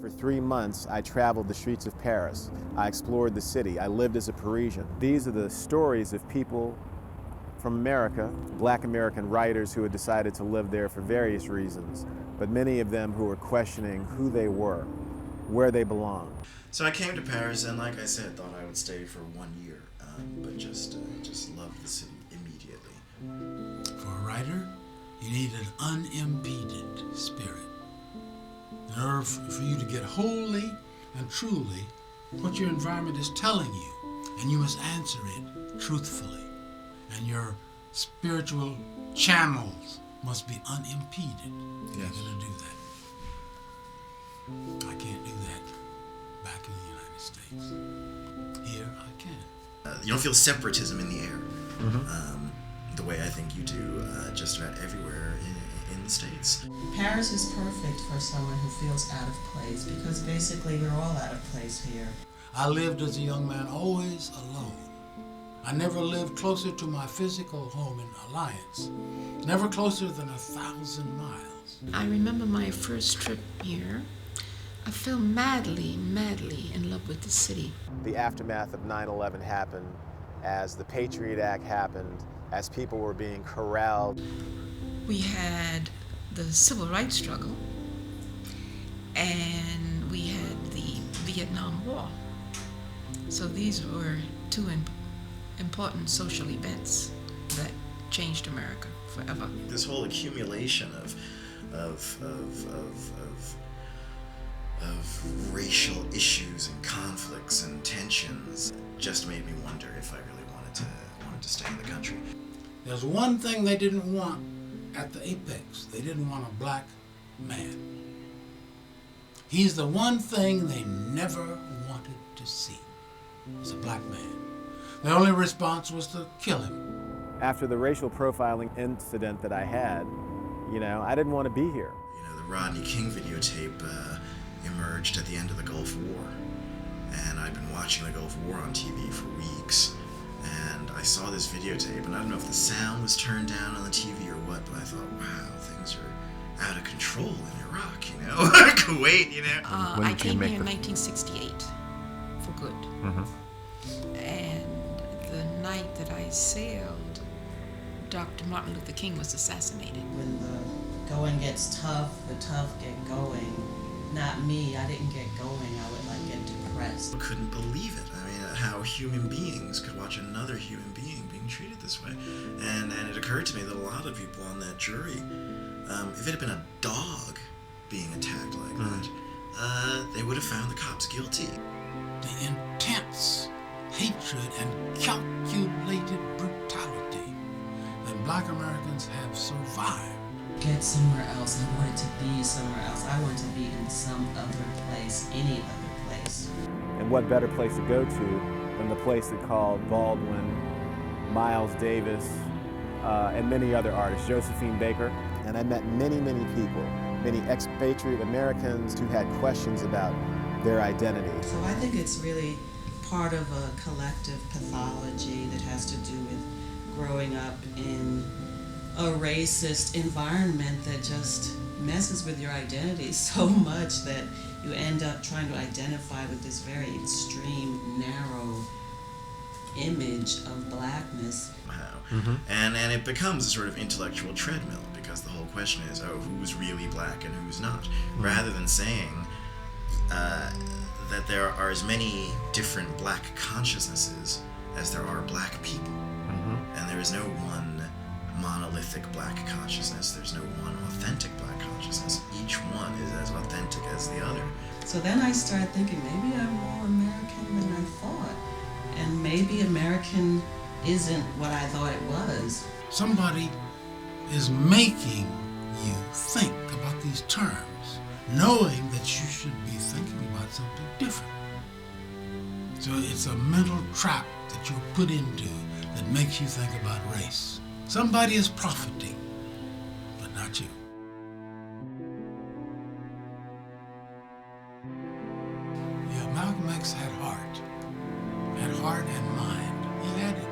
For 3 months, I traveled the streets of Paris. I explored the city. I lived as a Parisian. These are the stories of people from America, Black American writers who had decided to live there for various reasons, but many of them who were questioning who they were, where they belonged. So I came to Paris and, like I said, thought I would stay for 1 year, but just loved the city immediately. For a writer, you need an unimpeded spirit. In order for you to get wholly and truly what your environment is telling you, and you must answer it truthfully. And your spiritual channels must be unimpeded. Yes. You're going to do that. I can't do that back in the United States. Here, I can. You don't feel separatism in the air, the way I think you do just about everywhere in the States. Paris is perfect for someone who feels out of place, because basically we're all out of place here. I lived as a young man always alone. I never lived closer to my physical home in Alliance, never closer than 1,000 miles. I remember my first trip here. I fell madly in love with the city. The aftermath of 9/11 happened, as the Patriot Act happened, as people were being corralled. We had the civil rights struggle, and we had the Vietnam War. So these were two important social events that changed America forever. This whole accumulation of racial issues and conflicts and tensions just made me wonder if I really wanted to stay in the country. There's one thing they didn't want at the apex. They didn't want a black man. He's the one thing they never wanted to see, was a black man. The only response was to kill him. After the racial profiling incident that I had, I didn't want to be here. The Rodney King videotape emerged at the end of the Gulf War, and I'd been watching the Gulf War on TV for weeks, and I saw this videotape, and I don't know if the sound was turned down on the TV or what, but I thought, wow, things are out of control in Iraq, Kuwait, I came here in 1968 for good. And the night that I sailed, Dr. Martin Luther King was assassinated. When the going gets tough, the tough get going. Not me, I didn't get going, I would get depressed. I couldn't believe it. I mean, how human beings could watch another human being being treated this way. And it occurred to me that a lot of people on that jury, if it had been a dog being attacked like that, they would have found the cops guilty. The intense hatred and calculated brutality that black Americans have survived. Get somewhere else. I wanted to be somewhere else. I wanted to be in some other place, any other place. And what better place to go to than the place that called Baldwin, Miles Davis, and many other artists, Josephine Baker. And I met many people, many expatriate Americans who had questions about their identity. So I think it's really part of a collective pathology that has to do with growing up in a racist environment that just messes with your identity so much that you end up trying to identify with this very extreme, narrow image of blackness. Wow. And it becomes a sort of intellectual treadmill, because the whole question is, who's really black and who's not? Rather than saying that there are as many different black consciousnesses as there are black people. And there is no one monolithic black consciousness. There's no one authentic black consciousness. Each one is as authentic as the other. So then I started thinking, maybe I'm more American than I thought. And maybe American isn't what I thought it was. Somebody is making you think about these terms, knowing that you should be thinking about something different. So it's a mental trap that you're put into that makes you think about race. Somebody is profiting, but not you. Yeah, Malcolm X had heart and mind. He had it.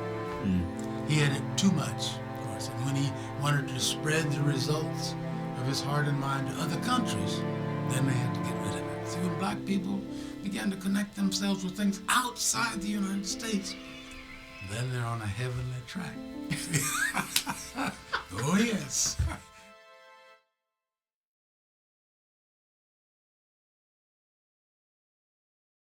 He had it too much, of course. And when he wanted to spread the results of his heart and mind to other countries, then they had to get rid of it. See, when black people began to connect themselves with things outside the United States, then they're on a heavenly track. Oh, yes.